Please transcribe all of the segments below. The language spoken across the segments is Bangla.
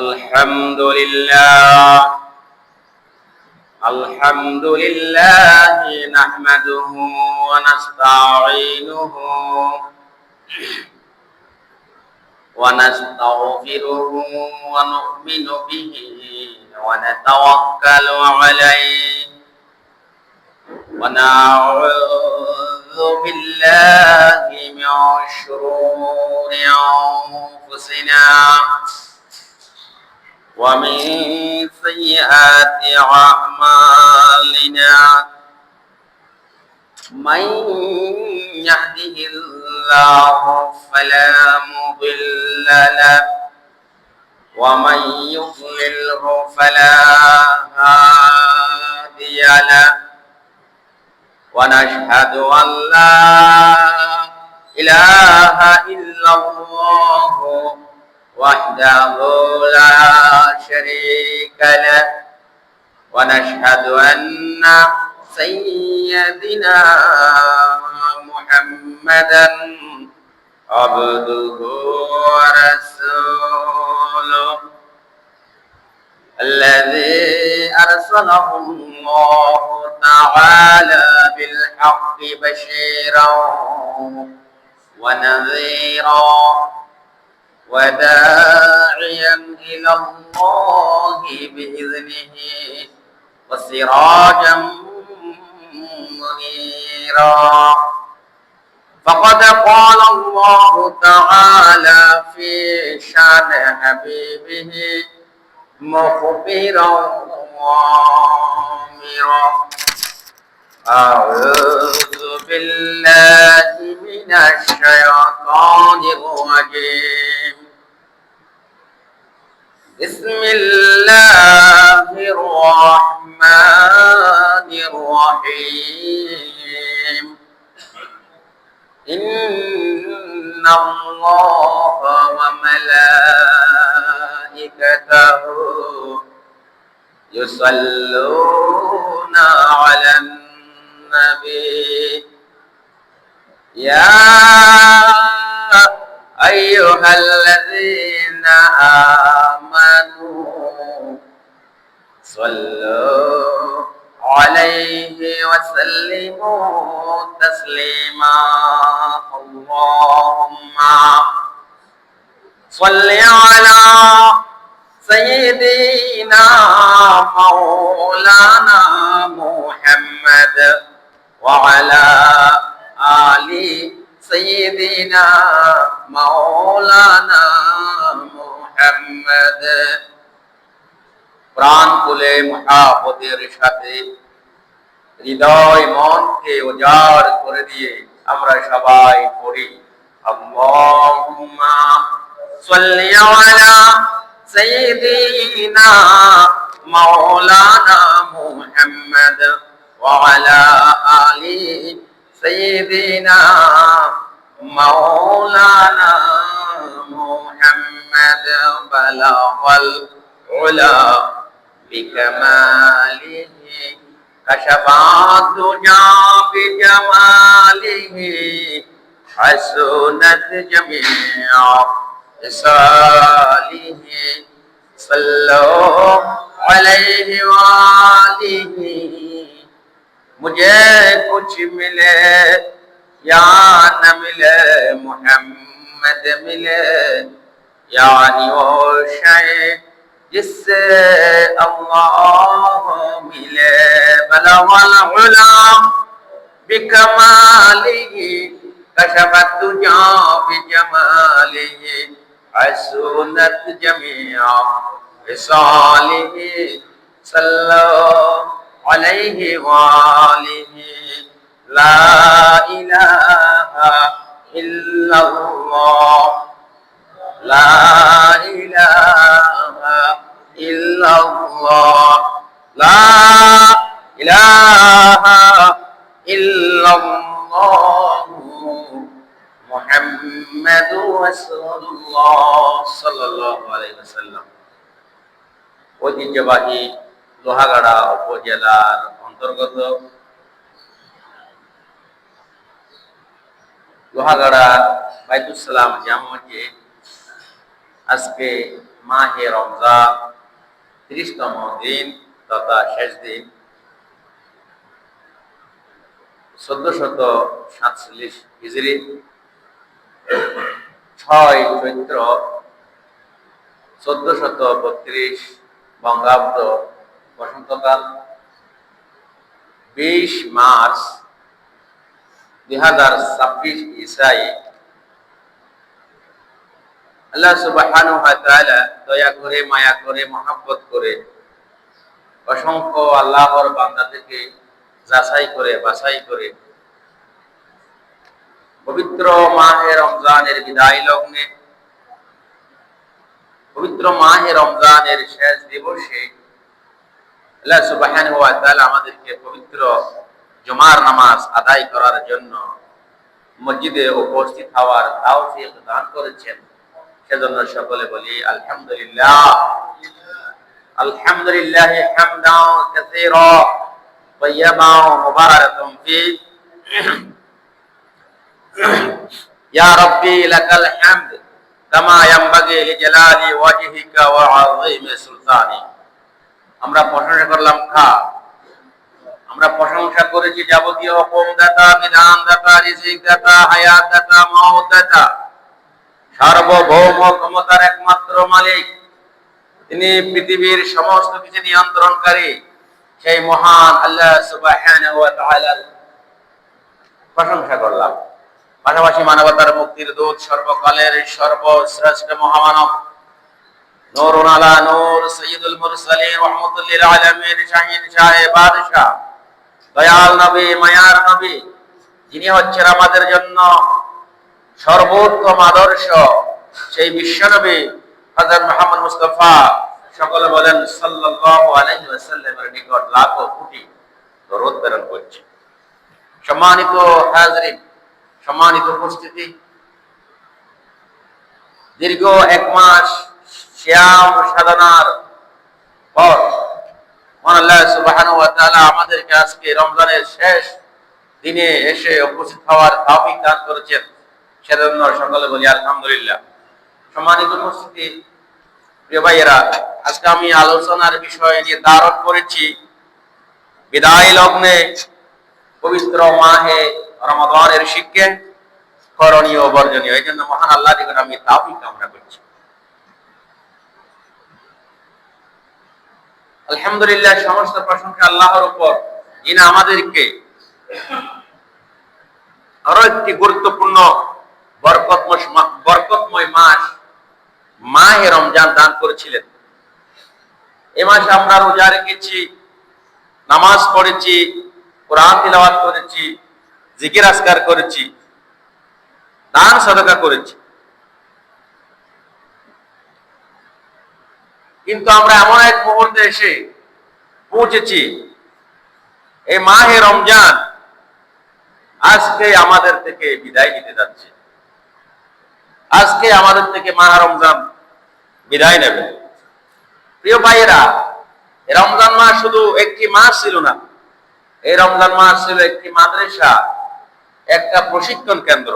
الحمد لله الحمد لله نحمده ونستعينه ونستغفره ونؤمن به ونتوكل عليه ونعوذ بالله من شرور أنفسنا ومن سيئات أعمالنا من يهده الله فلا مضل له ومن يضلله فلا هادي له ونشهد أن لا إله إلا الله وحده لا شريك له ونشهد أن سيدنا محمدا عبده ورسوله الذي أرسله الله تعالى بالحق بشيرا ونذيرا وداعيا إلى الله بإذنه وسراجا منيرا فقد قال الله تعالى في شأن حبيبه مخبرا وآمرا أعوذ بالله من الشيطان الرجيم بسم الله الرحمن الرحيم إن الله وملائكته يصلون على النبي يا أيها الذين آمنوا صلوا عليه وسلموا تسليما اللهم صل على سيدنا مولانا محمد وعلى آل سيدنا مولانا محمد প্রাণ খুলে মুহাব্বতের সাথে হৃদয় মনকে উজাড় করে দিয়ে আমরা সবাই পড়ি আল্লাহুম্মা সাল্লি আলা সাইয়্যিদিনা মাওলানা মুহাম্মদ ওয়া আলা আলি সাইয়্যিদিনা মাওলানা মুহাম্মদ বালাগাল উলা بكماله كشف الدنيا بجماله حسنت جميع خصاله صلوا عليه وآله मुझे कुछ मिले या न मिले मोहम्मद मिले यानी वो शय जिससे अल्लाह मिले बलवल उला बिकमालिही कशफत दुजा बिजमालिही हसनत जमीआ विसालिही सल्लल्लाहु अलैहि वालिही ला इलाहा इल्लल्लाह لا إله إلا الله لا إله إلا الله محمد رسول الله صلى الله عليه وسلم ঐতিহ্যবাহী লোহাগাড়া উপজেলার অন্তর্গত লোহাগাড়া বাইতুস সালাম জামে মসজিদ আজকে মাহে রমজান 30তম দিন তথা শেষ দিন 1447 হিজরি 6 চৈত্র 1432 বঙ্গাব্দ বসন্তকাল 20 মার্চ 2026 ঈসাই। আল্লাহ সুবহানাহু ওয়া তাআলা দয়া করে, মায়া করে, মহব্বত করে অসংখ্য আল্লাহর বান্দা থেকে যাচাই করে বাছাই করে পবিত্র মাহে রমজানের বিদায় লগ্নে, পবিত্র মাহে রমজানের শেষ দিবসে আল্লাহ সুবহানাহু ওয়া তাআলা আমাদেরকে পবিত্র জুমার নামাজ আদায় করার জন্য মসজিদে উপস্থিত হওয়ার তৌফিক দান করেছেন। সেজন্য সকলে বলি আলহামদুলিল্লাহ। আলহামদুলিল্লাহ হামদান কাসীরা তাইয়্যিবান মুবারাকান ফি ইয়া রাব্বি লাকাল হামদ কামা ইয়ানবাগি লিজালালি ওয়াজহিকা ওয়া আযীমি সুলতানি। আমরা প্রশংসা করলাম আমরা প্রশংসা করেছি যাবতীয় হুকুম দাতা, বিধান দাতা, রিজিক দাতা, হায়াত দাতা, মওত দাতা, সার্বভৌম ক্ষমতার একমাত্র মালিক, তিনি পৃথিবীর সমস্ত কিছু নিয়ন্ত্রণকারী সেই মহান আল্লাহ সুবহানাহু ওয়া তাআলার প্রশংসা করলাম। পাশাপাশি মানবতার মুক্তির দূত, সর্বকালের সর্বশ্রেষ্ঠ মহামানব, নূরুন আলা নূর, সাইয়্যিদুল মুরসালিন, রাহমাতুল লিল আলামিন, শাহীন শাহে বাদশা, দয়াল নবী, মায়ার নবী, যিনি হচ্ছেন আমাদের জন্য সর্বোত্তম আদর্শ, সেই বিশ্বনবী হযরত মুহাম্মদ মুস্তাফা, সকলে বলেন সাল্লাল্লাহু আলাইহি ওয়াসাল্লামের নিকট লাখো কোটি দরুদ প্রেরণ করছি। সম্মানিত হাজরিন, সম্মানিত উপস্থিতি, দীর্ঘ 1 মাস সিয়াম সাধনার পর মহান আল্লাহ সুবহানাহু ওয়া তাআলা আমাদেরকে আজকে রমজানের শেষ দিনে এসে উপস্থিত হওয়ার তৌফিক দান করেছেন। সেজন্য সকলে বলি আলহামদুলিল্লাহ। সম্মানিত উপস্থিতি, প্রিয় ভাইয়েরা, আজকে আমি আলোচনার বিষয় নিয়ে ধারণ করেছি বিদায় লগ্নে পবিত্র মাহে রমাদানের শিক্ষা, করণীয় বর্জনীয়। এই জন্য মহান আল্লাহর নিকট আমি তৌফিক কামনা করছি। আলহামদুলিল্লাহ, সমস্ত প্রশংসা আল্লাহর উপর, যিনি আমাদেরকে আরো একটি গুরুত্বপূর্ণ বরকতময় মাস মাহে রমজান দান করেছিলেন। এই মাসে আমরা রোজা রেখেছি, নামাজ পড়েছি, কোরআন তিলাওয়াত করেছি, জিকির আজকার করেছি, দান সাদাকা করেছি। কিন্তু আমরা এমন এক মুহূর্তে এসে পৌঁছেছি, এই মাহে রমজান আজকে আমাদের থেকে বিদায় নিতে যাচ্ছে। আজকে আমাদের থেকে মাহে রমজান বিদায় নেবে। প্রিয় ভাইয়েরা, এই রমজান মাস শুধু একটি মাস ছিল না, এই রমজান মাস ছিল একটি মাদ্রাসা, একটা প্রশিক্ষণ কেন্দ্র।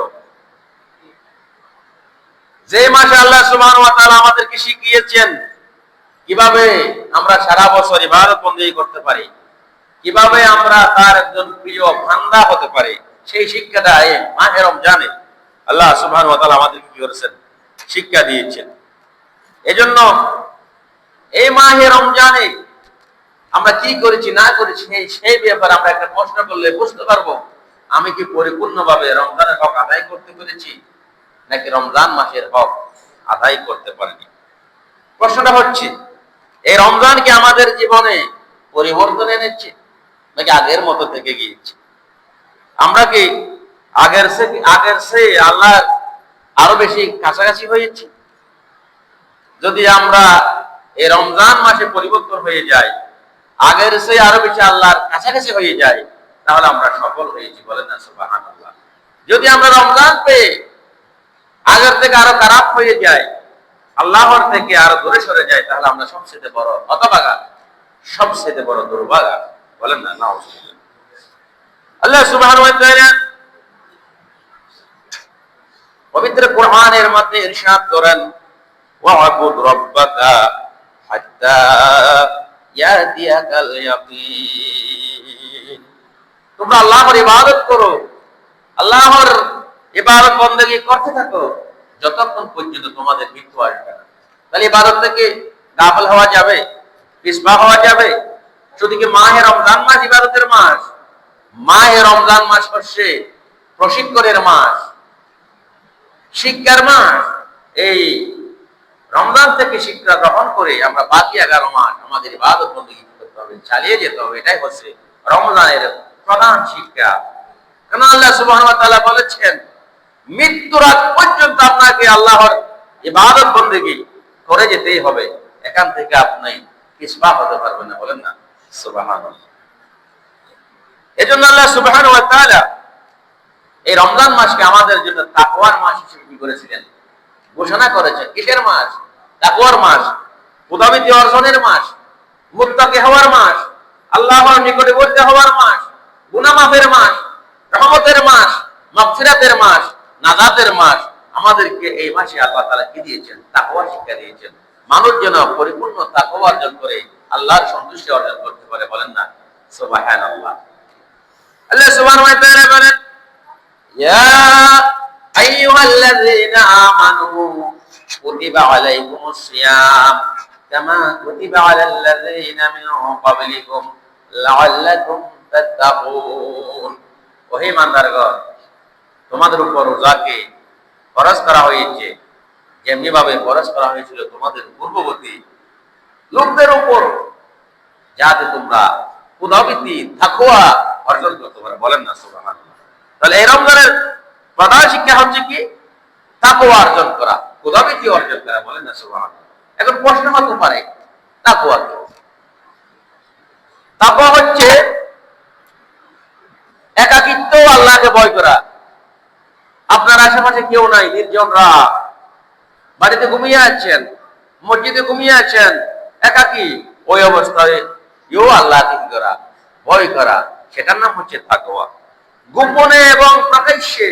যে মাসে আল্লাহ সুবহানাহু ওয়া তাআলা আমাদেরকে শিখিয়েছেন কিভাবে আমরা সারা বছর ইবাদত বন্দেগী করতে পারি, কিভাবে আমরা তার একজন প্রিয় বান্দা হতে পারি, সেই শিক্ষাটা এই মাহে রমজানে আল্লাহ সুবহানাহু ওয়া তাআলা আমাদেরকে কি করেছেন, শিক্ষা দিয়েছেন। এজন্য এই মাহে রমজানে আমরা কি করেছি না করেছি সেই ব্যাপারে আমরা একটা প্রশ্ন করলে বুঝতে পারবো আমি কি পরিপূর্ণভাবে রমজানের হক আদায় করতে পেরেছি নাকি রমজান মাসের হক আদায় করতে পারিনি। প্রশ্নটা হচ্ছে, এই রমজান কি আমাদের জীবনে পরিবর্তন এনেছে নাকি আগের মতো থেকে গিয়েছে? আমরা কি আগের চেয়ে আল্লাহ আরো বেশি কাছাকাছি হয়েছি? যদি আমরা এই রমজান মাসে পরিবর্তন হয়ে যাই, আগের চেয়ে আরো বেশি আল্লাহর কাছাকাছি হয়ে যায়, তাহলে আমরা সফল হয়েছি, বলেন না সুবহানাল্লাহ। যদি আমরা রমজান পেয়ে আগের থেকে আরো খারাপ হয়ে যায়, আল্লাহর থেকে আরো দূরে সরে যায়, তাহলে আমরা সবচেয়ে বড় হতভাগা, সবচেয়ে বড় দুর্ভাগা, বলেন না নাউজুবিল্লাহ। আল্লাহ সুবহানাহু ওয়া তাআলা পবিত্র কোরআনের মধ্যে ইরশাদ করেন, ওয়া'বুদ রাব্বাকা হাত্তা ইয়াতিয়াকাল ইয়াকিন। তোমরা আল্লাহর ইবাদত করো, আল্লাহর ইবাদত বন্দেগী করতে থাকো যতক্ষণ পর্যন্ত তোমাদের মৃত্যু আসবে না। তাহলে ইবাদত থেকে গাফল হওয়া যাবে, পিছপা হওয়া যাবে? শুধু কি মাহে রমজান মাস ইবাদতের মাস? মাহে রমজান মাস হচ্ছে প্রশিক্ষণের মাস, শিক্ষার মাস। এই রমজান থেকে শিক্ষা গ্রহণ করে আমরা বাকি 11 মাস আমাদের ইবাদত বন্দেগী করতে হবে, চালিয়ে যেতে হবে। এটাই হচ্ছে রমজানের প্রধান শিক্ষা। কেন আল্লাহ সুবহানাহু ওয়া তাআলা বলেছেন মৃত্যুর আগ পর্যন্ত আপনাকে আল্লাহর ইবাদত বন্দেগী করে যেতেই হবে, এখান থেকে আপনি পিছপা হতে পারবেন না। বলেন না সুবহানাল্লাহ। এজন্য আল্লাহ সুবহানাহু ওয়া তাআলা এই রমজান মাসকে আমাদের জন্য তাকওয়ার মাস হিসেবে কি করেছিলেন? ঘোষণা করেছেন। কিসের মাস? তাকওয়ার মাস, খোদাভীতি অর্জনের মাস, মুত্তাকি হওয়ার মাস, আল্লাহর নিকটবর্তী হওয়ার মাস, গুনাহ মাফের মাস, রহমতের মাস, মাগফিরাতের মাস, নাজাতের মাস। আমাদেরকে এই মাসে আল্লাহ তাআলা কি দিয়েছেন? তাকওয়ার শিক্ষা দিয়েছেন। মানুষ যেন পরিপূর্ণ তাকওয়া অর্জন করে আল্লাহর সন্তুষ্টি অর্জন করতে পারে। বলেন না সুবহানাল্লাহ। আল্লাহ সুবহানাহু ওয়া তাআলা বলেন ইয়া আইয়ুহাল্লাযীনা আমানু কুতিবা আলাইকুমুস সিয়াম কামা কুতিবা আলাল্লাযীনা মিন ক্বাবলিকুম লাআল্লাকুম তাত্তাকুন। ওহে ইমানদারগণ, তোমাদের উপর রোজাকে ফরজ করা হয়েছে যেমনি ভাবে ফরজ করা হয়েছিল তোমাদের পূর্ববর্তী লোকদের উপর, যাতে তোমরা খোদাভীতি তাকওয়া অর্জন করতে পারো। বলেন না সুবহানাল্লাহ। তাহলে এই রমজানের প্রধান শিক্ষা হচ্ছে কি? তাকওয়া অর্জন করা, খোদাভীতি অর্জন করা। বলেন না সুবহানাল্লাহ। এখন প্রশ্ন হতে পারে তাকওয়া কি? তাকওয়া হচ্ছে একাকিত্ব, আল্লাহকে ভয় করা। আপনার আশেপাশে কেউ নাই, নির্জন রাত, বাড়িতে ঘুমিয়ে আছেন, মসজিদে ঘুমিয়ে আছেন, একাকী। ওই অবস্থায় আল্লাহকে কি করা? ভয় করা। সেটার নাম হচ্ছে তাকওয়া। গোপনে এবং প্রকাশ্যে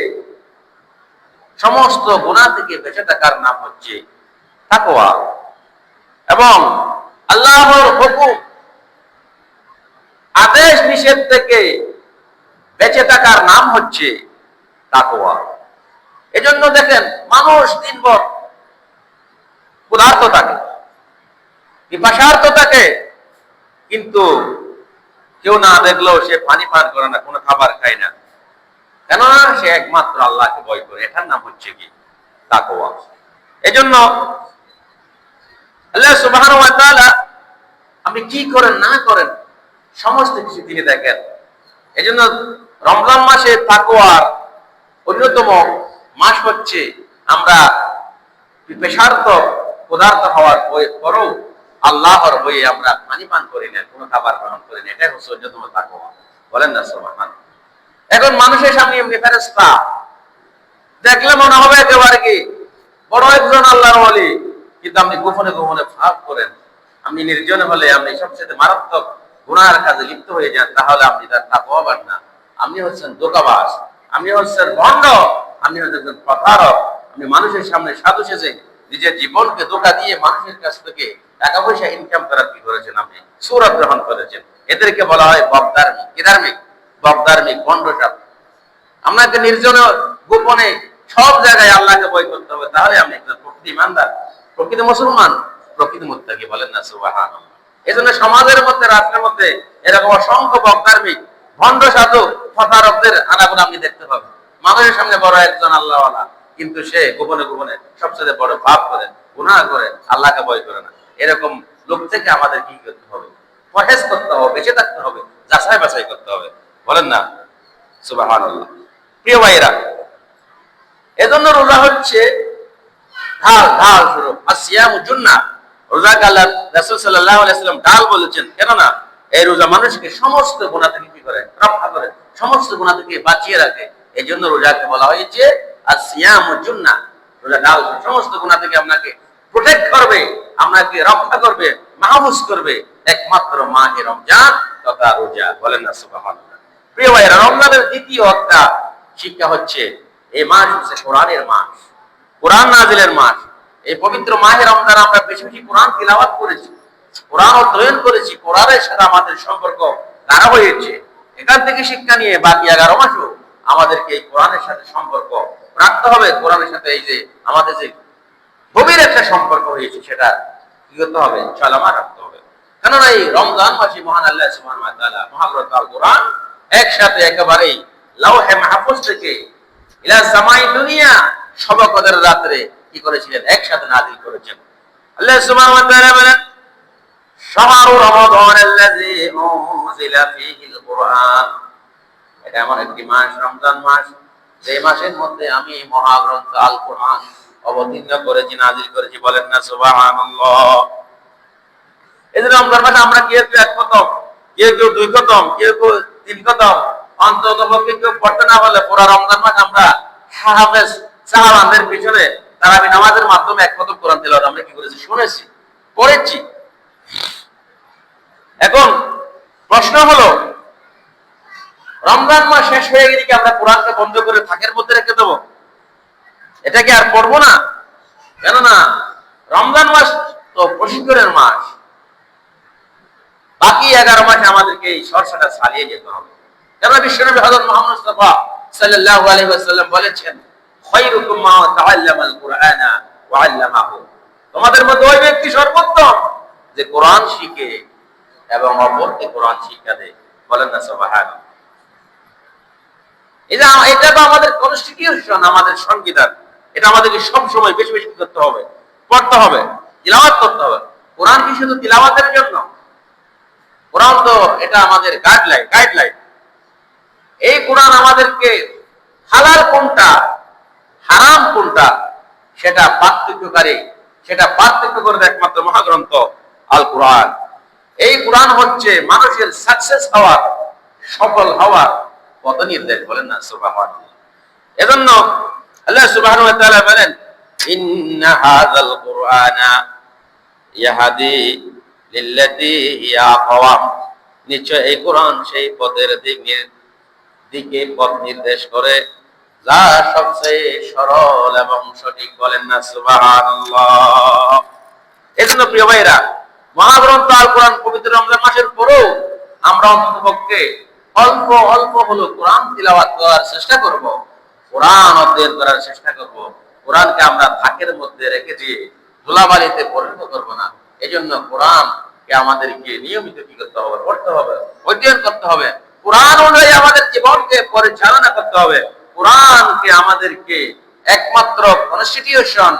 সমস্ত গুনাহ থেকে বেঁচে থাকার নাম হচ্ছে তাকওয়া। এবং আল্লাহর হুকুম, আদেশ নিষেধ থেকে বেঁচে থাকার নাম হচ্ছে তাকওয়া। এজন্য দেখেন মানুষ দিনভর ক্ষুধার্ত থাকে, পিপাসার্ত থাকে, কিন্তু কেউ না দেখলেও সে পানি পান করে না, কোনো খাবার খায় না। কেননা সে একমাত্র আল্লাহকে ভয় করে। এটার নাম হচ্ছে কি? তাকওয়া। এজন্য আল্লাহ সুবহানাহু ওয়া তাআলা আপনি কি করেন না করেন সমস্ত কিছু তিনি দেখেন। এজন্য রমজান মাসে তাকওয়ার অন্যতম মাস হচ্ছে আমরা পেশার্ত পদার্থ হওয়ার পরও আল্লাহর ভয়ে আমরা পানি পান করি না, কোনো খাবার গ্রহণ করি না। এটাই হচ্ছে অন্যতম তাকওয়া। বলেন না সুবহানাল্লাহ। এখন মানুষের সামনে এমনি ফেরেশতা দেখলে মনে হবে একেবারে কি বড় একজন আল্লাহর ওলি, কিন্তু আপনি গোপনে গোপনে পাপ করেন, আপনি নির্জনে হলে আপনি সবচেয়ে মারাত্মক গুনাহের কাজে লিপ্ত হয়ে যান, তাহলে আপনি তার তাকওয়াবান না। আপনি হচ্ছেন ধোঁকাবাজ, আপনি হচ্ছেন ভণ্ড, আপনি হচ্ছেন প্রতারক। আপনি মানুষের সামনে সাধু সেজে নিজের জীবনকে ধোঁকা দিয়ে মানুষের কাছ থেকে টাকা পয়সা ইনকাম করার কি করেছেন? আপনি সূরত গ্রহণ করেছেন। এদেরকে বলা হয় বকদার্মিক। কি ধার্মিক? বকদার্মিক, ভণ্ডসাপ। আপনাকে নির্জনে গোপনে সব জায়গায় আল্লাহকে ভয় করতে হবে, তাহলে আপনি একজন প্রকৃত ইমানদার, প্রকৃত মুসলমান, প্রকৃত মুত্তাকি। বলেন না সুবহানাল্লাহ। এজন্য সমাজের মধ্যে, রাষ্ট্রের মধ্যে এরকম অসংখ্য বকদার্মিক, ভণ্ড সাধু, প্রতারকদের আনাগোনা আপনি দেখতে পাবেন। মানুষের সামনে বড় একজন আল্লাহওয়ালা, কিন্তু সে গোপনে গোপনে সবচেয়ে বড় পাপ করে, গুনাহ করে, আল্লাহকে ভয় করে না। এরকম লোক থেকে আমাদের কি করতে হবে? পরহেজ করতে হবে, বেঁচে থাকতে হবে, যাচাই বাছাই করতে হবে। বলেন না সুবহানাল্লাহ। প্রিয় ভাইরা, এজন্য রোজা হচ্ছে ঢাল, ঢাল স্বরূপ। আসিয়ামু জুন্নাহ। রোজাকে আল্লাহ রাসূল সাল্লাল্লাহু আলাইহি ওয়াসাল্লাম ঢাল বলেছেন। কেননা এই রোজা মানুষকে সমস্ত গুনাহ থেকে কি করে? রক্ষা করে, সমস্ত গুনাহ থেকে বাঁচিয়ে রাখে। এই জন্য রোজাকে বলা হয়েছে আসিয়ামু জুন্নাহ। রোজা ঢাল, সমস্ত গুনাহ থেকে আপনাকে প্রোটেক্ট করবে, আপনাকে রক্ষা করবে, মাহফুজ করবে একমাত্র মাহে রমজান তথা রোজা। বলেন না সুবহানাল্লাহ। প্রিয় ভাইরা, রমজানের দ্বিতীয় একটা শিক্ষা হচ্ছে এই মাস হচ্ছে কোরআনের মাস, কোরআন নাজিলের মাস। এই পবিত্র মাহে রমজান আমরা বেশি বেশি কোরআন তিলাওয়াত করেছি, কোরআন অধ্যয়ন করেছি, কোরআনের সাথে আমাদের সম্পর্ক গাঢ় হয়েছে। এখান থেকে শিক্ষা নিয়ে বাকি 11 মাসও আমাদেরকে এই কোরআনের সাথে সম্পর্ক রাখতে হবে। কোরআনের সাথে এই যে আমাদের যে গভীর একটা সম্পর্ক হয়েছে সেটা কি করতে হবে, চলমান রাখতে হবে। কেননা এই রমজান মাসে মহান আল্লাহ সুবহানাহু ওয়া তাআলা মহাগ্রন্থ আল কোরআন একসাথে একেবারেই লাওহে মাহফুজ থেকে ইলা সামাই দুনিয়া শবে কদরের রাতে কি করেছিলেন, একসাথে নাযিল করেছেন। আল্লাহ সুবহানাহু ওয়া তাআলা বলেন, শাহরু রমাদানাল্লাযী উনজিলা ফীহিল কুরআন, এটা এমন একটি মাস, রমজান মাস, যে মাসের মধ্যে আমি মহাগ্রন্থ আল কোরআন অবতীর্ণ করেছি, নাযিল করেছি। বলেন না সুবহানাল্লাহ। এই যে রমজান মাসে আমরা কেউ এক খতম, কেউ 2 খতম, কেউ 3 খতম, অন্ততপক্ষে কেউ পড়তে না বলে পুরো রমজান মাস আমরা হাফেজ সাহাবাদের পিছনে তারাবি নামাজের মাধ্যমে 1 খতম কোরআন তেলাওয়াত আমরা কি করেছি, শুনেছি, পড়েছি। এখন প্রশ্ন হলো, রমজান মাস শেষ হয়ে গেলে কি আমরা কোরআনকে বন্ধ করে থাকের মধ্যে রেখে দেবো? এটা কি আর পড়বো না? কেননা রমজান মাস তো প্রশিক্ষণের মাস, বাকি 11 মাসে আমাদেরকে এই চর্চাটা চালিয়ে যেতে হবে। কেননা বিশ্বনবী হযরত মুহাম্মদ মুস্তাফা সাল্লাল্লাহু আলাইহি ওয়াসাল্লাম বলেছেন, খায়রুকুম মান তাআল্লামাল কুরআনা ওয়া আল্লামাহু, তোমাদের মধ্যে ওই ব্যক্তি সর্বোত্তম যে কোরআন শিখে এবং অপরকে কোরআন শিক্ষা দেয়। বলেন না সুবহানাল্লাহ। এটা তো আমাদের কনস্টিটিউশন, আমাদের সংবিধান। এটা আমাদেরকে সব সময় বেশি বেশি করতে হবে, পড়তে হবে, তিলাওয়াত করতে হবে। কোরআন কি শুধু তিলাওয়াতের জন্য? কোরআন তো এটা আমাদের গাইডলাইন। এই কোরআন আমাদেরকে হালাল কোনটা, হারাম কোনটা সেটা পার্থক্য করে একমাত্র মহাগ্রন্থ আল কোরআন। এই কোরআন হচ্ছে মানুষের সাকসেস হওয়ার, সফল হওয়ার পথ নির্দেশ। বলেন না সুবহানাল্লাহ। এজন্য আল্লাহ সুবহানাহু ওয়া তাআলা বলেন, ইন্না হাযাল কুরআনা ইয়াহদি লিল্লাতী হিয়া আকওয়াম, নিশ্চয় এই কোরআন সেই পথের দিকে পথ নির্দেশ করে যা সবচেয়ে সরল এবং সঠিক। বলেন না সুবহানাল্লাহ। এজন্য প্রিয় ভাইরা, মহাগ্রন্থ আল কোরআন পবিত্র রমজান মাসের পরেও আমরা অন্ততপক্ষে অল্প অল্প হলো কোরআন তিলাওয়াত করার চেষ্টা করব, কোরআন অধ্যয়ন করার চেষ্টা করব। কোরআনকে আমরা থাকের মধ্যে রেখে দিয়ে ধুলাবালিতে পরিণত করব না। এজন্য কোরআনকে আমাদেরকে নিয়মিত কি করতে হবে, পড়তে হবে, অধ্যয়ন করতে হবে। কোরআন অনুযায়ী আমাদের জীবনকে পরিচালনা করতে হবে। কোরআনকে আমাদেরকে একমাত্র কনস্টিটিউশন,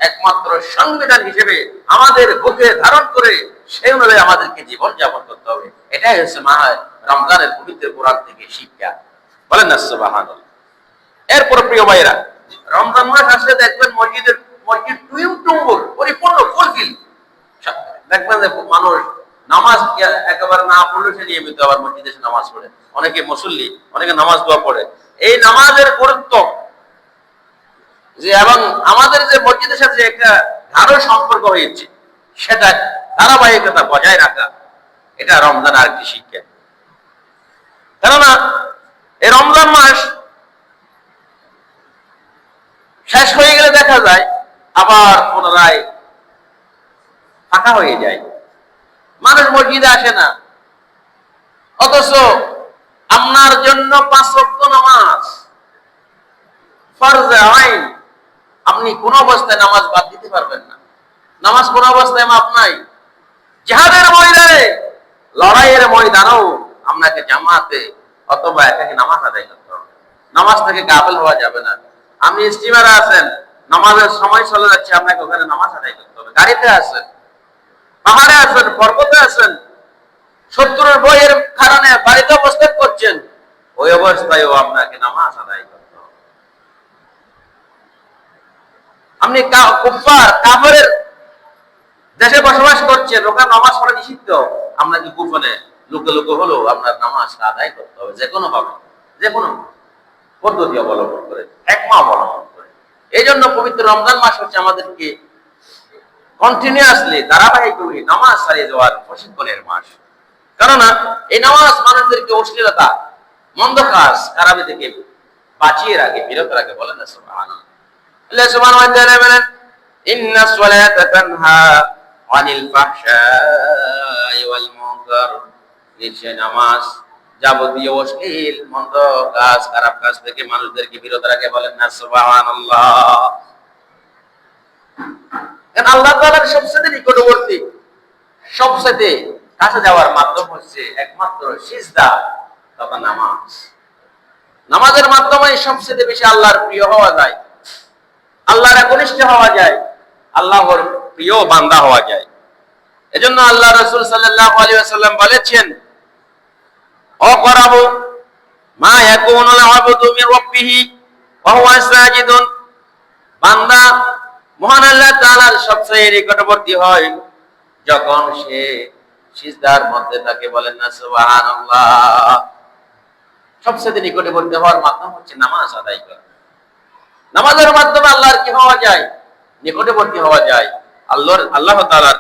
একমাত্র সংবিধান হিসেবে আমাদের বুকে ধারণ করে সেই অনুযায়ী আমাদেরকে জীবন যাপন করতে হবে। এটাই হচ্ছে রমজানের পবিত্র কোরআন থেকে শিক্ষা। বলেন না সুবহানাল্লাহ। এরপর প্রিয় ভাইরা, রমজান মাস আসলে দেখবেন মসজিদ টুম্বুর পরিপূর্ণ ফুলফিল। দেখবেন যে মানুষ নামাজ একেবারে না পড়লে সে নিয়মিত আবার মসজিদে এসে নামাজ পড়ে, অনেকে মুসল্লি, অনেকে নামাজ দোয়া পড়ে। এই নামাজের গুরুত্ব যে এবং আমাদের যে মসজিদের সাথে একটা গাঢ় সম্পর্ক হয়েছে সেটা ধারাবাহিকতা বজায় রাখা, এটা রমজান আর কি শিক্ষা। কেননা এই রমজান মাস শেষ হয়ে গেলে দেখা যায় আবার পুনরায় ফাঁকা হয়ে যায়, মানুষ মসজিদে আসে না। অথচ আপনার জন্য 5 ওয়াক্ত নামাজ ফরজ আইন, আপনি কোন অবস্থায় নামাজ বাদ দিতে পারবেন না। নামাজ কোন অবস্থায় মাফ নাই। জিহাদের ময়দানে, লড়াইয়ের ময়দানেও আপনাকে জামাতে অথবা একাকি নামাজ আদায় করতে হবে। নামাজ থেকে গাফেল হওয়া যাবে না। আপনি স্টিমারে আছেন, নামাজের সময় চলে যাচ্ছে, আপনাকে ওখানে নামাজ আদায় করতে হবে। গাড়িতে আছেন, পাহাড়ে আছেন, পর্বতে আছেন, শত্রুর ভয়ের কারণে বাড়িতে অবস্থান করছেন, ওই অবস্থায়ও আপনাকে নামাজ আদায় করতে হবে। আপনি কুফার কাফেরের দেশে বসবাস করছেন, ওখানে নামাজ পড়া নিষিদ্ধ, আপনাকে গোপনে লুকে লুকে হলেও আপনার নামাজটা আদায় করতে হবে, যে কোনো ভাবে, যে কোনো পদ্ধতি অবলম্বন করে, একমা অবলম্বন করে। এই জন্য পবিত্র রমজান মাস হচ্ছে আমাদেরকে কন্টিনিউয়াসলি ধারাবাহিকভাবে নামাজ ছাড়িয়ে যাওয়ার প্রশিক্ষণের মাস। কেননা এই নামাজ মানুষদেরকে অশ্লীলতা, মন্দ কাজ, খারাপি থেকে বাঁচিয়ে রাখে, বিরত রাখে। বলেন না সুবহানাল্লাহ। আল্লাহ সুবহানাহু ওয়া তাআলা বলেন, ইন্নাস সালাতা তানহা আনিল ফাহশাই ওয়াল মুনকার, নিশ্চয় নামাজ যাবতীয় অশ্লীল মন্দ কাজ, খারাপ কাজ থেকে মানুষদেরকে বিরত রাখে। বলেন না সুবহানাল্লাহ। কারণ আল্লাহ তাআলার সবচেয়ে নিকটবর্তী, সবচেয়ে কাছে যাওয়ার মাধ্যম হচ্ছে একমাত্র সিজদা তথা নামাজ। নামাজের মাধ্যমে সবচেয়ে বেশি আল্লাহর প্রিয় হওয়া যায়, আল্লাহর ঘনিষ্ঠ হওয়া যায়, আল্লাহর প্রিয় বান্দা হওয়া যায়। এজন্য আল্লাহ রাসূল সাল্লাল্লাহু আলাইহি ওয়াসাল্লাম বলেছেন, অকরাবু মা ইয়াকুনুল আবদু মির রাব্বিহি ওয়া হুয়া সাজিদুন, বান্দা মহান আল্লাহ তাআলার সবচেয়ে নিকটবর্তী হয় যখন সে সিজদার মধ্যে থাকে। বলেন না সুবহানাল্লাহ। সবচেয়ে নিকটবর্তী হওয়ার মাধ্যম হচ্ছে নামাজ আদায় করা। নামাজের মাধ্যমে আল্লাহর কি হওয়া যায়? নিকটবর্তী হওয়া যায়, আল্লাহ তাআলার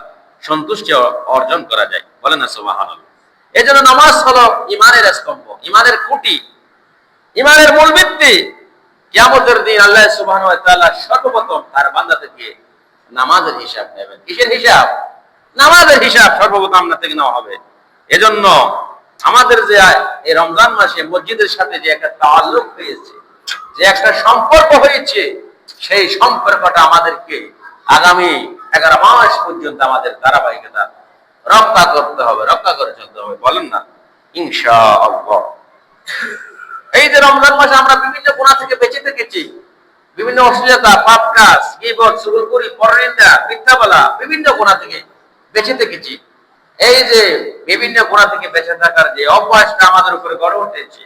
সন্তুষ্টি অর্জন করা যায়। বলেন না সুবহানাল্লাহ। এজন্য নামাজ হলো ঈমানের স্তম্ভ, ঈমানের খুঁটি, ঈমানের মূল ভিত্তি। কিয়ামতের দিন আল্লাহ সুবহানাহু ওয়া তাআলা সর্বপ্রথম তার বান্দা থেকে নামাজের হিসাব নেবেন। কিসের হিসাব? নামাজের হিসাব সর্বপ্রথম আপনার থেকে নেওয়া হবে। এজন্য আমাদের যে এই রমজান মাসে মসজিদের সাথে যে একটা তাআল্লুক হয়েছে, যে একটা সম্পর্ক হয়েছে, সেই সম্পর্কটা আমাদেরকে আগামী 11 মাস পর্যন্ত আমাদের ধারাবাহিকতা রক্ষা করতে হবে, রক্ষা করে চলতে হবে। বলেন না ইনশাআল্লাহ। এই যে রমজান মাসে আমরা বিভিন্ন গুনাহ থেকে বেঁচে থেকেছি, বিভিন্ন অশ্লীলতা, পাপ কাজ, গীবত, চুগলখড়ি, পরনিন্দা, মিথ্যা বলা, বিভিন্ন গুনাহ থেকে বেঁচে থেকেছি। এই যে বিভিন্ন গুনাহ থেকে বেঁচে থাকার যে অভ্যাসটা আমাদের উপরে গড়ে উঠেছে,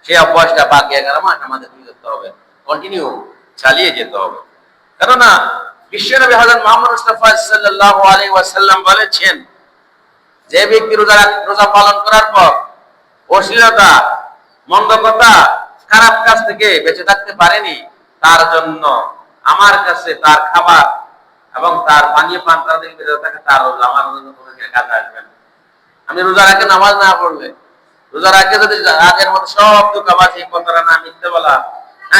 সেই অভ্যাসটা বাকি 11 মাস আমাদের কি করতে হবে? কন্টিনিউ চালিয়ে যেতে হবে। কেননা বিশ্বনবী হযরত মুহাম্মদ মুস্তাফা সাল্লাল্লাহু আলাইহি ওয়াসাল্লাম বলেছেন, যে ব্যক্তি রোজা পালন করার পর অশ্লীলতা, মন্দ কথা, খারাপ কাজ থেকে বেঁচে থাকতে পারেনি, তার জন্য আমার কাছে তার খাবার এবং তার পানীয় পান করা থেকে বেঁচে থাকে, তার রোজা আমার জন্য কোনো কাজে আসবে না। আমি রোজা রাখে নামাজ না পড়লে, রোজা রাখে যদি আগের মতো সব ধোঁকাবাজি, প্রতারণা, মিথ্যা বলা,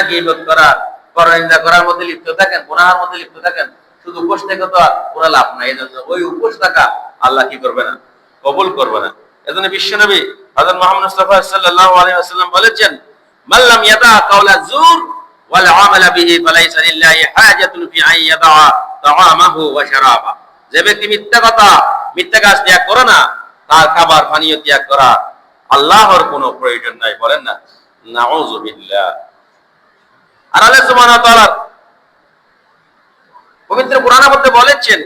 গীবত করা, পরনিন্দা করার মধ্যে লিপ্ত থাকেন, গুনাহের মধ্যে লিপ্ত থাকেন, শুধু উপোস থেকে তো কোনো লাভ নাই। এজন্য ওই উপোস থাকা আল্লাহ কি করবে না? কবুল করবে না। এজন্য বিশ্বনবী হযরত মুহাম্মদ মুস্তাফা সাল্লাল্লাহু আলাইহি ওয়াসাল্লাম বলেছেন, মাল্লাম ইয়াদা কাওলা যুর ওয়াল আমালা বিহি ফালাইসা লিল্লাহি হাজাতুন ফি আন ইয়াদা তাআমাহু ওয়া শারাবা। যে ব্যক্তি মিথ্যা কথা, মিথ্যা কাজ ত্যাগ করে না, তার খাবার পানীয় ত্যাগ করা আল্লাহর কোনো প্রয়োজন নাই। বলেন না নাউযুবিল্লাহ। আর আল্লাহ সুবহানাহু ওয়া তাআলা পবিত্র কোরআনের মধ্যে বলেছেন,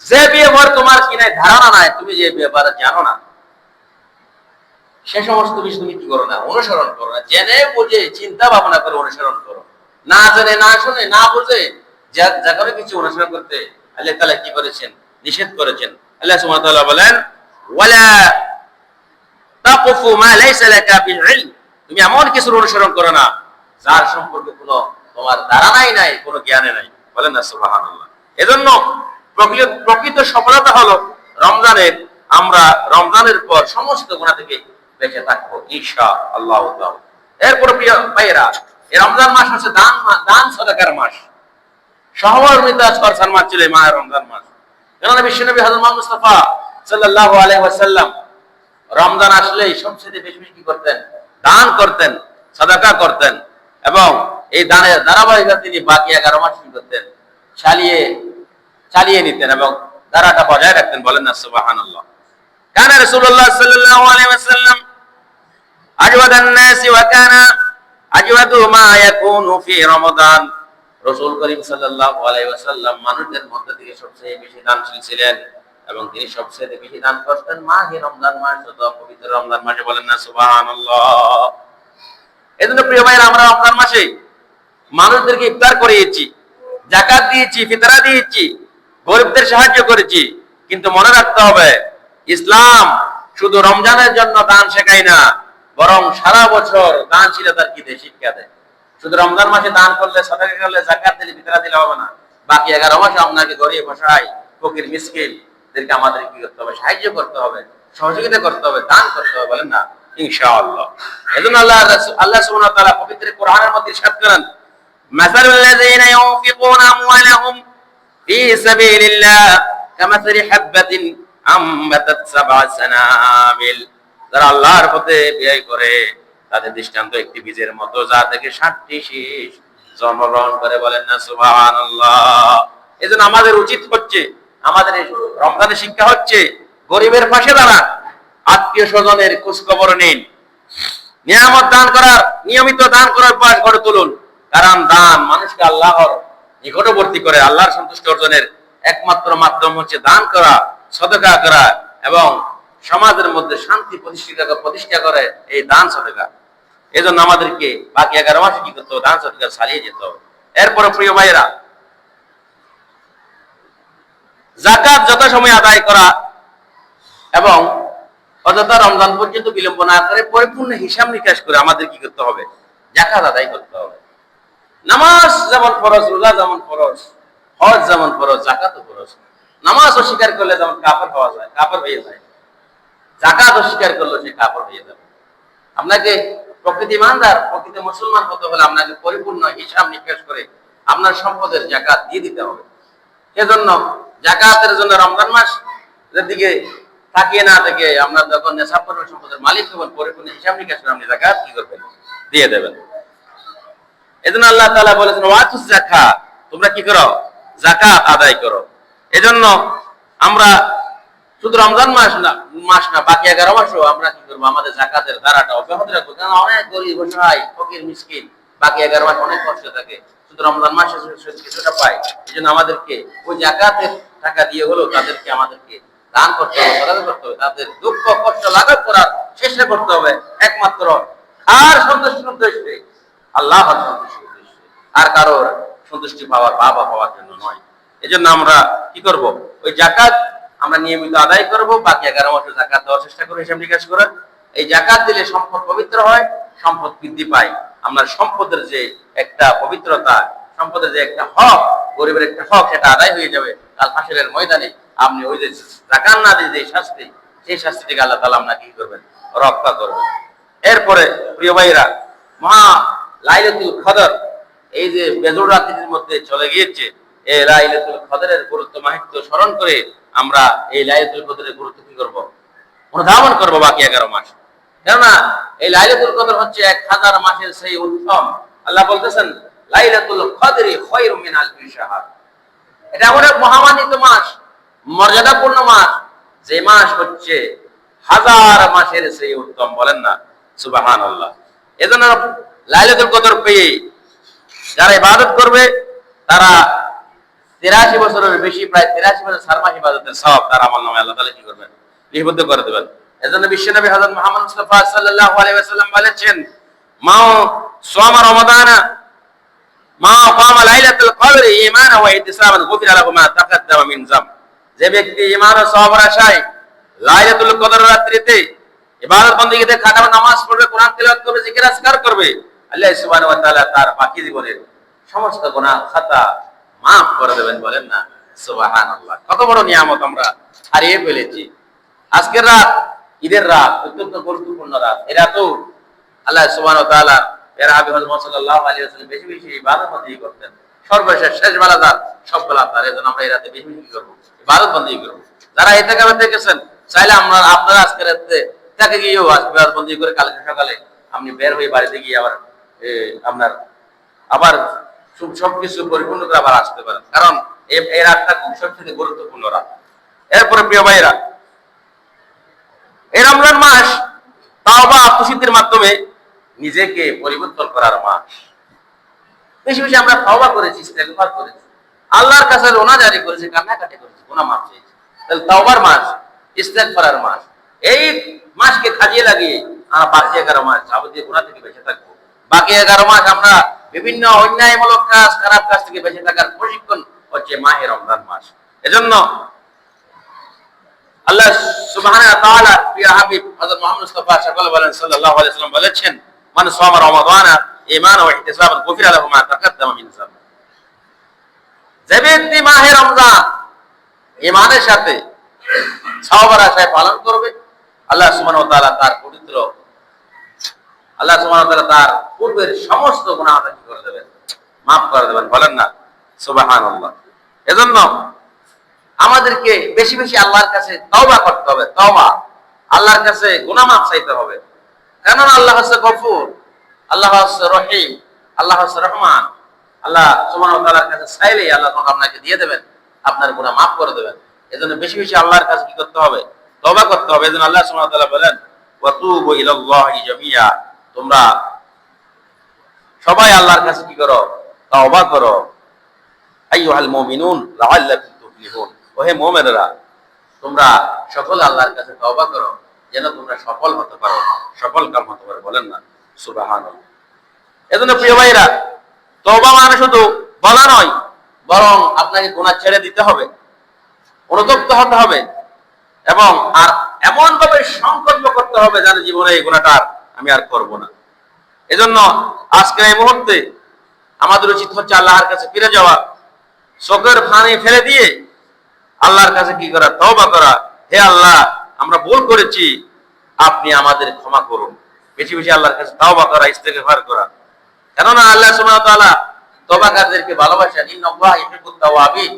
যে ব্যাপার তোমার কি নাই, ধারণা নাই, তুমি যে ব্যাপার জানো না, সে সমস্ত বিষয় তুমি কি করো না? অনুসরণ করো না। জেনে বুঝে চিন্তা ভাবনা করে অনুসরণ করো। না জেনে, না শুনে, না বুঝে যা করে কিছু অনুসরণ করতে আল্লাহ তাআলা কি করেছেন? নিষেধ করেছেন। আল্লাহ সুবহানাহু ওয়া তাআলা বলেন, ওয়ালা তাকফু মা লাইসা লাকা বিল ইলম, তুমি এমন কিছু অনুসরণ করো না যার সম্পর্কে কোনো তোমার ধারণাই নাই, কোনো জ্ঞানে নাই। বলেন না সুবহানাল্লাহ। এজন্য প্রকৃত সফলতা হলো রমজানের, আমরা রমজানের পর সমস্ত গুনাহ থেকে বেঁচে থাকবো ইনশাআল্লাহ তাআলা। এরপর প্রিয় ভাইরা, এই রমজান মাস হচ্ছে দান সদকার মাস, সহমর্মিতা চর্চার মাস ছিল এই মাস রমজান মাস। কেননা বিশ্বনবী হযরত মুহাম্মদ মুস্তাফা সাল্লাল্লাহু আলাইহি ওয়াসাল্লাম রমজান আসলেই সবচেয়ে বেশি কি করতেন? দান করতেন, সাদাকা করতেন, এবং এই দানের ধারাবাহিকতা তিনি বাকি 11 মাস কি করতেন? চালিয়ে নিতেন এবং ধারাটা বজায় রাখতেন। বলেন না সুবহানাল্লাহ। কানা রাসূলুল্লাহ সাল্লাল্লাহু আলাইহি ওয়াসাল্লাম আজওয়াদান নাসি ওয়া কানা আজওয়াদু মা ইয়াকুনু ফি রমাদান। রাসূল করিম সাল্লাল্লাহু আলাইহি ওয়াসাল্লাম মানুষদের মধ্যে থেকে সবচেয়ে বেশি দানশীল ছিলেন এবং তিনি সবচেয়ে বেশি দান করতেন মাহে রমজান মাস, পবিত্র রমজান মাসে। বলেন না সুবহানাল্লাহ। এজন্য প্রিয় ভাইরা, আমরা রমজান মাসে মানুষদেরকে ইফতার করিয়েছি, যাকাত দিয়েছি, ফিতরা দিয়েছি, গরিবদের সাহায্য করেছি, কিন্তু মনে রাখতে হবে ইসলাম শুধু রমজানের জন্য দান শেখায় না, বরং সারা বছর দানশীলতার কি দেয়? শিক্ষা দেয়। শুধু রমজান মাসে দান করলে, সাদাকা করলে, যাকাত দিলে, ফিতরা দিলে হবে না। বাকি 11 মাসে আপনাকে গরিব, অসহায়, ফকির, মিসকিনদেরকে আমাদের কি করতে হবে? সাহায্য করতে হবে, সহযোগিতা করতে হবে, দান করতে হবে। বলেন না ইনশাআল্লাহ। এজন্য আল্লাহ সুবহানাহু ওয়া তাআলা পবিত্র কোরআনের মধ্যে ইরশাদ করেন, মাসালুল্লাযীনা ইউনফিকুনা আমওয়ালাহুম ফী সাবিলিল্লাহ কামাসালি হাববাতিন আমবাতাত সাবআ সানাবিল, যারা আল্লাহর পথে ব্যয় করে তাদের দৃষ্টান্ত একটি বীজের মতো, যা থেকে 7টি শীষ জন্মগ্রহণ করে। বলেন না সুবহানাল্লাহ। এজন্য আমাদের উচিত হচ্ছে, আমাদের রমজানের শিক্ষা হচ্ছে, গরিবের পাশে দাঁড়ান, আত্মীয় স্বজনের খোঁজ খবর নিন, নিয়ামত দান করার, নিয়মিত দান করার অভ্যাস গড়ে তুলুন। কারণ দান মানুষকে আল্লাহর নিকটবর্তী করে। আল্লাহর সন্তুষ্টি অর্জনের একমাত্র মাধ্যম হচ্ছে দান করা, সদকা করা এবং সমাজের মধ্যে শান্তি প্রতিষ্ঠা করে এই দান সদকা। এই জন্য আমাদেরকে বাকি 11 মাসে কি করতে হবে? দান সদকা চালিয়ে যেতে হবে। এরপরে প্রিয় ভাইয়েরা, যাকাত যথাসময়ে আদায় করা এবং অযথা রমজান পর্যন্ত বিলম্ব না করে পরিপূর্ণ হিসাব নিকাশ করে আমাদের কি করতে হবে? যাকাত আদায় করতে হবে। নামাজ যেমন ফরজ, রোজা যেমন ফরজ, হজ যেমন ফরজ, যাকাতও ফরজ। নামাজ অস্বীকার করলে যেমন কাফের হওয়া যায়, কাফের হয়ে যায়, যাকাত অস্বীকার করলে সে কাফের হয়ে যাবে। আপনাকে প্রকৃত ইমানদার, প্রকৃত মুসলমান হতে হলে আপনাকে পরিপূর্ণ হিসাব নিকাশ করে আপনার সম্পদের যাকাত দিয়ে দিতে হবে। সেজন্য যাকাতের জন্য রমজান মাস দিকে তাকিয়ে না থেকে আপনার যখন নেশাব করবেন, সম্পদের মালিক হবেন, পরিপূর্ণ হিসাব নিকাশ করে আপনি যাকাত কি করবেন? দিয়ে দেবেন। এজন্য আল্লাহ তাআলা বলেছেন ওয়াতুস যাকাত, তোমরা কি করো? যাকাত আদায় করো। এজন্য আমরা শুধু রমজান মাস না বাকি 11 মাসও আমরা কি করবো? আমাদের যাকাতের ধারাটা অব্যাহত রাখবো। কারণ অনেক গরিব অসহায় ফকির মিসকিন বাকি 11 মাস অনেক কষ্ট থাকে, শুধু রমজান মাসে কিছুটা পায়। এই জন্য আমাদেরকে ওই যাকাতের টাকা দিয়ে হলো তাদেরকে আমাদেরকে দান করতে হবে, সদকা করতে হবে। তাদের দুঃখ কষ্ট লাঘব করার চেষ্টা করতে হবে একমাত্র আর সন্তুষ্টির উদ্দেশ্যে, আল্লাহর সন্তুষ্টির উদ্দেশ্যে, আর কারোর সন্তুষ্টি পাওয়ার বাবা পাওয়ার জন্য নয়। এই জন্য আমরা কি করব? ওই যাকাত আমরা নিয়মিত আদায় করব। বাকি 11 মাসে যাকাত দেওয়ার চেষ্টা করব, হিসাব নিকাশ করে। এই যাকাত দিলে সম্পদ পবিত্র হয়, সম্পদ বৃদ্ধি পায়। আমরা সম্পদের যে একটা পবিত্রতা, সম্পদের যে একটা হক, গরিবের একটা হক, সেটা আদায় হয়ে যাবে। কাল হাসরের ময়দানে আপনি ওই যে যাকাত না দিয়ে যে শাস্তি, সেই শাস্তি থেকে আল্লাহ তাআলা আপনাকে কি করবেন? রক্ষা করবেন। এরপরে প্রিয় ভাইরা, মহা লাইলাতুল কদর, এই যে বেজোড় রাত্রির মধ্যে চলে গিয়েছে, এই লাইলাতুল কদরের গুরুত্ব মাহাত্ম্য স্মরণ করে আমরা এই লাইলাতুল কদরের গুরুত্ব কি করব? অনুধাবন করব বাকি 11 মাস। কেননা এই লাইলাতুল কদর হচ্ছে 1000 মাসের সেই উত্তম। আল্লাহ বলতেছেন লাইলাতুল কদরি খায়রুম মিন আলফি শাহর। এটা অনেক মহামান্বিত মাস, মর্যাদাপূর্ণ মাস, যে মাস হচ্ছে 1000 মাসের সেই উত্তম। বলেন না সুবহানাল্লাহ। এজন্য লাইলাতুল কদর পেয়ে যারা ইবাদত করবে তারা 83 বছরের বেশি, প্রায় 83 বছর 4 মাস ইবাদতের সওয়াব তার আমলনামায় আল্লাহ তাআলা কি করবেন? লিপিবদ্ধ করে দেবেন। এজন্য বিশ্বনবী হযরত মুহাম্মদ মুস্তাফা সাল্লাল্লাহু আলাইহি ওয়াসাল্লাম বলেছেন, মা সামা রমাদানা মা কামা লাইলাতুল কদরি ঈমানান ওয়া ইহতিসাবান গুফিরা লাহু মা তাকাদ্দামা মিন যাম। যে ব্যক্তি ঈমান ও সওয়াবের আশায় লাইলাতুল কদর রাত্রিতে ইবাদত বندگিতে খাটাবে, নামাজ পড়বে, কোরআন তিলাওয়াত করবে, জিকির আজকার করবে, আল্লাহ সুবহানাহু ওয়া তাআলা তার বাকি জীবনের সমস্ত গুনাহ খাতা মাফ করে দেবেন। বলেন না সুবহানাল্লাহ। কত বড় নিয়ামত আমরা হারিয়ে ফেলেছি। আজকের রাত ঈদের রাত, অত্যন্ত গুরুত্বপূর্ণ রাত। এই রাতেও আল্লাহ সুবহানাহু ওয়া তাআলা এর হাবিব হযরত সাল্লাল্লাহু আলাইহি ওয়াসাল্লাম বেশি বেশি ইবাদত বندگি করতেন। সর্বশেষ শেষ বেলা রাত, সব বেলা তার। এজন্য আমরা এই রাতে বেশি বেশি করব? ইবাদত বندگি করব। যারা ইতিকাফে থেকেছেন, চাইলে আপনারা আজকের রাতে তাকে গিয়েও ইবাদত বندگি করে কালকে সকালে আপনি বের হয়ে বাড়িতে গিয়ে আবার আপনার আবার সবকিছু পরিপূর্ণ করে আবার আসতে পারেন। কারণ এই রাতটা খুব সবথেকে গুরুত্বপূর্ণ রাত। এরপরে প্রিয় ভাইরা, এই রমজান মাস তাওবা আত্মশুদ্ধির মাধ্যমে নিজেকে পরিবর্তন করার মাস। বেশি বেশি আমরা তাওবা করেছি, ইস্তেগফার করেছি, আল্লাহর কাছে রোনা জারি করেছি, কান্নাকাটি করেছি, গুনাহ মাফ চেয়েছি। তাহলে তাওবার মাস, ইস্তেগফারের মাস। এই মাসকে কাজে লাগিয়ে আমরা বাকি 11 মাস যাবতীয় গুনাহ থেকে বেঁচে থাকবো। বাকি 11 মাস আমরা বিভিন্ন অন্যায়মূলক কাজ, খারাপ কাজ থেকে বেঁচে থাকার প্রশিক্ষণ হচ্ছে মাহে রমজান মাস। এজন্য আল্লাহ সুবহানাহু ওয়া তাআলা প্রিয় হাবিব হযরত মুহাম্মদ মুস্তাফা সাল্লাল্লাহু আলাইহি ওয়াসাল্লাম বলেছেন, মান সামা রমাদানা ঈমানান ওয়া ইহতিসাবান গুফিরা লাহু মা তাকাদ্দামা মিন যামবি। যে ব্যক্তি মাহে রমজান ঈমানের সাথে সওয়াবের আশায় পালন করবে, আল্লাহ সুবহানাহু ওয়া তাআলা তার পূর্বের সমস্ত গুনাহ কি করে দেবেন? মাফ করে দেবেন, বলেন না সুবহানাল্লাহ। এজন্য আমাদেরকে বেশি বেশি আল্লাহর কাছে তওবা করতে হবে, তওবা, আল্লাহর কাছে গুনাহ মাফ চাইতে হবে। কেননা আল্লাহ হচ্ছে গফুর, আল্লাহ হচ্ছে রহিম, আল্লাহ হচ্ছে রহমান। আল্লাহ সুবহানাহু ওয়া তাআলার কাছে চাইলেই আল্লাহ তখন আপনাকে দিয়ে দেবেন, আপনার গুনাহ মাফ করে দেবেন। এজন্য বেশি বেশি আল্লাহর কাছে কি করতে হবে? তওবা করতে হবে। এজন্য আল্লাহ সুবহানাহু ওয়া তাআলা বলেন ওয়া তুবু ইলাল্লাহি জামিয়া, তোমরা সবাই আল্লাহর কাছে কি করো? তওবা করো। আইয়ুহাল মুমিনুন লাআল্লাকুম তুফলিহুন, ওহে মুমিনরা তোমরা সকলে আল্লাহর কাছে তওবা করো যেন তোমরা সফল হতে পারো, সফল কাম হতে পারো, বলেন না সুবহানাল্লাহ। এজন্য প্রিয় ভাইরা, তওবা মানে শুধু বলা নয়, বরং আপনাকে গুনাহ ছেড়ে দিতে হবে, অনুতপ্ত হতে হবে এবং আর এমন ভাবে সংকল্প করতে হবে যেন জীবনে এই গুনাহটা আমি আর করব না। এজন্য আজকে এই মুহূর্তে আমাদের উচিত হচ্ছে আল্লাহর কাছে ফিরে যাওয়া, চোখের পানি ফেলে দিয়ে আল্লাহর কাছে কি করা? তওবা করা। হে আল্লাহ, আমরা ভুল করেছি, আপনি আমাদের ক্ষমা করুন। বেশি বেশি আল্লাহর কাছে তওবা করা, ইস্তেগফার করা। কেননা আল্লাহ সুবহানাহু ওয়া তাআলা তওবাকারীদেরকে ভালোবাসেন। ইন্নাল্লাহা ইউহিব্বুত তাওয়াবিন,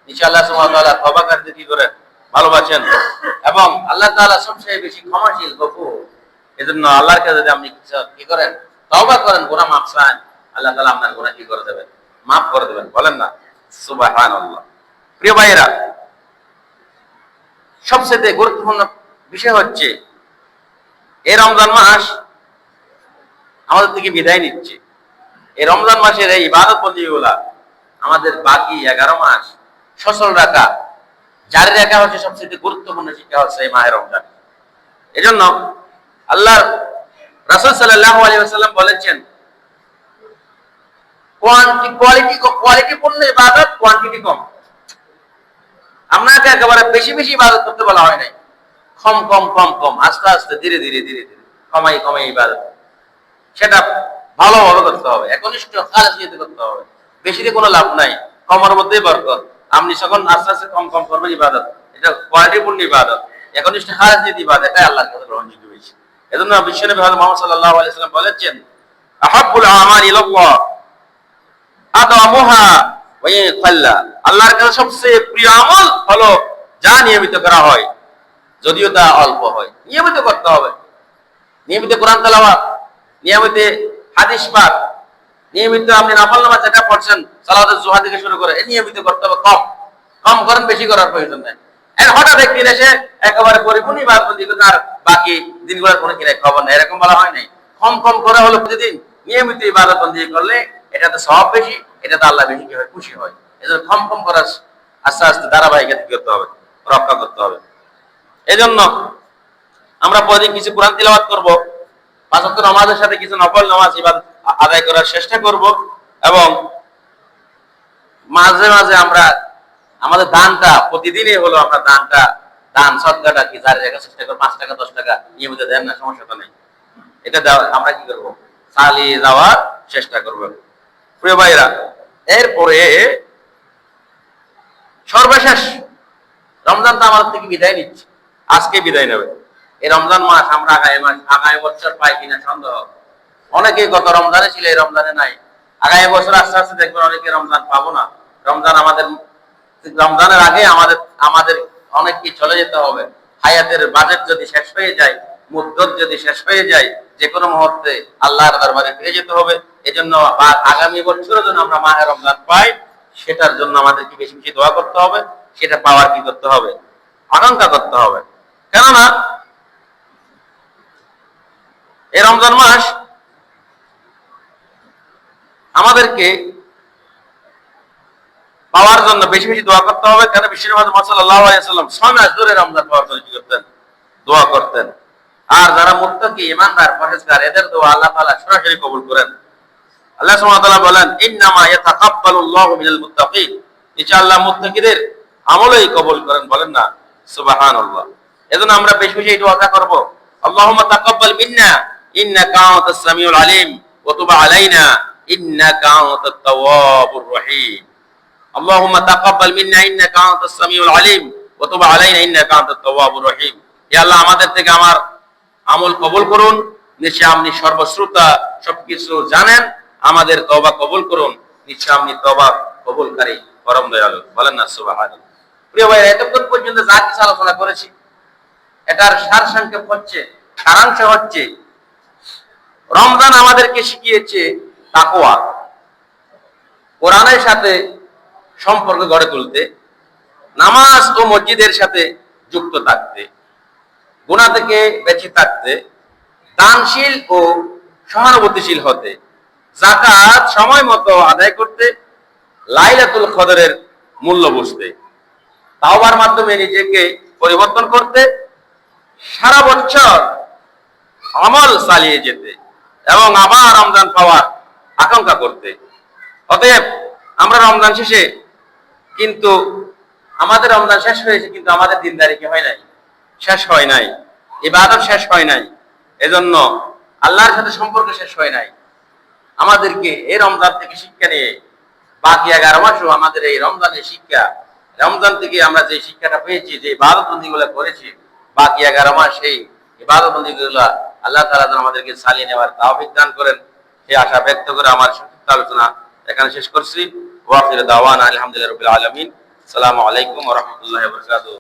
ইনশাআল্লাহ সুবহানাহু ওয়া তাআলা তওবাকারীদের কি করেন? ভালোবাসেন। এবং আল্লাহ তাআলা সবচেয়ে বেশি ক্ষমাশীল, গফুর। এজন্য আল্লাহর কাছে যদি আপনি কি করেন? তওবা করেন, গুনাহ মাফ চান, আল্লাহ তাআলা আপনার গুনাহ কি করে দেবেন? মাফ করে দেবেন, বলেন না সুবহানাল্লাহ। প্রিয় ভাইরা, সবচেয়ে গুরুত্বপূর্ণ বিষয় হচ্ছে এই রমজান মাস আমাদের থেকে বিদায় নিচ্ছে। এই রমজান মাসের এই ইবাদত বন্দেগীগুলা আমাদের বাকি 11 মাস সচল রাখা, জারি রাখা হচ্ছে সবচেয়ে গুরুত্বপূর্ণ শিক্ষা হচ্ছে এই মাহে রমজান। এজন্য আল্লাহর রাসূল সাল্লাল্লাহু আলাইহি ওয়াসাল্লাম বলেছেন, কোয়ালিটি পূর্ণ ইবাদত, কোয়ান্টিটি কম। আপনাকে একেবারে বেশি বেশি ইবাদত করতে বলা হয় নাই, কম কম কম কম, আস্তে আস্তে ধীরে ধীরে ধীরে ধীরে কমাই কমাই ইবাদত, সেটা ভালোভাবে করতে হবে, একনিষ্ঠ খালেস নিয়তে করতে হবে। বেশিতে কোনো লাভ নাই, কমের মধ্যেই বরকত। আপনি যখন আস্তে আস্তে কম কম করবেন ইবাদত, এটা কোয়ালিটিপূর্ণ ইবাদত, একনিষ্ঠ খালেস নিয়তে ইবাদত, এটাই আল্লাহর কাছে গ্রহণযোগ্য হয়েছে। এজন্য বিশ্বনবী হযরত মুহাম্মদ সাল্লাল্লাহু আলাইহি ওয়াসাল্লাম বলেছেন, আহাব্বুল আমালি ইলাল্লাহ আদামুহা ওয়া ইয়াখাল্লা, আল্লাহর কাছে সবচেয়ে প্রিয় আমল হলো যা নিয়মিত করা হয়, যদিও তা অল্প হয়। নিয়মিত করতে হবে, নিয়মিত কোরআন তেলাওয়াত, নিয়মিত হাদিস পাঠ, নিয়মিত আপনি নফল নামাজ যেটা পড়ছেন সালাতুল জুহা থেকে শুরু করে, নিয়মিত করতে হবে। কম কম করেন, বেশি করার প্রয়োজন নেই। হঠাৎ একদিন এসে একেবারে পরিপূর্ণ ইবাদতবন্দি করতে আর বাকি দিনগুলোর কোনো কিনে খবর নেই, এরকম বলা হয় নাই। কম কম করে হলো প্রতিদিন নিয়মিত ইবাদতবন্দি করলে এটাতে সওয়াব বেশি, এটাতে আল্লাহ বেশি কি হয়? খুশি হয়। এজন্য কম কম করার আস্তে আস্তে ধারাবাহিকতা করতে হবে, রক্ষা করতে হবে। এজন্য আমরা প্রতিদিন কিছু কোরআন তিলাওয়াত করব, 5 ওয়াক্ত নামাজের সাথে কিছু নফল নামাজ ইবাদত আদায় করার চেষ্টা করব এবং মাঝে মাঝে আমরা আমাদের দানটা প্রতিদিনই হলো আমরা দান সদকাটা কি জারি রাখার চেষ্টা করব। 5 টাকা 10 টাকা নিয়মিত দেন না, সমস্যা তো নেই, এটা আমরা কি করব? চালিয়ে যাওয়ার চেষ্টা করব। প্রিয় ভাইরা, এরপরে সর্বশেষ রমজান তো আমাদের থেকে বিদায় নিচ্ছে, আজকে বিদায় নেবে। এই রমজান মাস আমরা আগামী বছর পাই কিনা সন্দেহ। অনেকে গত রমজানে ছিল, এই রমজানে নাই। আগামী বছর আস্তে আস্তে দেখবেন অনেকে রমজান পাবো না। রমজানের আগে আমাদের অনেক কি চলে যেতে হবে। হায়াতের বাজেট যদি শেষ হয়ে যায়, মুদ্দত যদি শেষ হয়ে যায়, যে কোনো মুহূর্তে আল্লাহর দরবারে ফিরে যেতে হবে। এজন্য আগামী বছরের জন্য আমরা মাহে রমজান পাই, সেটার জন্য আমাদেরকে বেশি বেশি দোয়া করতে হবে। সেটা পাওয়ার কি করতে হবে? আকাঙ্ক্ষা করতে হবে। কেননা এই রমজান মাস আমাদেরকে পাওয়ার জন্য বেশি বেশি দোয়া করতে হবে। কেন বিশ্বনবী মুহাম্মদ সাল্লাল্লাহু আলাইহি ওয়াসাল্লাম 6 মাস ধরে রমজান পাওয়ার জন্য কি করতেন? দোয়া করতেন। আর যারা মুত্তাকি, ঈমানদার, পরহেজগার, এদের দোয়া আল্লাহ তাআলা সরাসরি কবুল করেন। আল্লাহ সুবহানাহু ওয়া তাআলা বলেন, ইন্নামা ইয়াতাকাব্বালুল্লাহু মিনাল মুত্তাকিন, ইনশাআল্লাহ মুত্তাকিদের আমলই কবুল করেন, বলেন না সুবহানাল্লাহ। এজন্য আমরা বেশি বেশি এই দোয়াটা করব। আল্লাহুম্মা তাকাব্বাল মিন্না ইন্নাকা আনতাস সামিউল আলিম ওয়া তুব আলাইনা ইন্নাকা আনতাত তাওয়াবুর রহিম। আল্লাহুম্মা তাকাব্বাল মিন্না ইন্নাকা আনতাস সামিউল আলিম ওয়া তুব আলাইনা ইন্নাকা আনতাত তাওয়াবুর রহিম। হে আল্লাহ, আমাদের থেকে আমার আমল কবুল করুন, নিশ্চয় আপনি সর্বশ্রোতা, সবকিছু জানেন। আমাদের তওবা কবুল করুন, নিশ্চয় আপনি তওবা কবুলকারী পরম দয়ালু। বলেন না সুবহানাল্লাহ। প্রিয় ভাই, এতক্ষণ পর্যন্ত যা কিছু আলোচনা করেছি এটার সার সংক্ষেপ হচ্ছে, সারাংশ হচ্ছে, রমজান আমাদেরকে শিখিয়েছে তাকওয়া, কোরআনের সাথে সম্পর্ক গড়ে তুলতে, নামাজ ও মসজিদের সাথে যুক্ত থাকতে, গুনাহ থেকে বেঁচে থাকতে, দানশীল ও সহানুভূতিশীল হতে, যাকাত সময় মতো আদায় করতে, লাইলাতুল কদরের মূল্য বুঝতে, তাওবার মাধ্যমে নিজেকে পরিবর্তন করতে, সারা বছর আমল চালিয়ে যেতে এবং আবার রমজান পাওয়ার আকাঙ্ক্ষা করতে। অতএব আমরা রমজান শেষে কিন্তু আমাদের রমজান শেষ হয়েছে, কিন্তু আমাদের দিনদারি কি হয় নাই? শেষ হয় নাই, ইবাদত শেষ হয় নাই, এজন্য আল্লাহর সাথে সম্পর্ক শেষ হয় নাই। আমাদেরকে এই রমজান থেকে শিক্ষা নিয়ে বাকি 11 মাসও আমাদের এই রমজানের শিক্ষা, রমজান থেকে আমরা যে শিক্ষাটা পেয়েছি, যে ইবাদত বন্দিগুলো করেছি, বাকি 11 মাস সেই ইবাদত বন্দিগুলো আল্লাহ তাআলা যেন আমাদেরকে চালিয়ে নেওয়ার তৌফিক দান করেন, এই আশা ব্যক্ত করে আমার সংক্ষিপ্ত আলোচনা এখানে শেষ করছি। ওয়া আখিরু দাওয়ানা আলহামদুলিল্লাহি রাব্বিল আলামিন। আসসালামু আলাইকুম ওয়া রাহমাতুল্লাহি ওয়া বারাকাতুহু।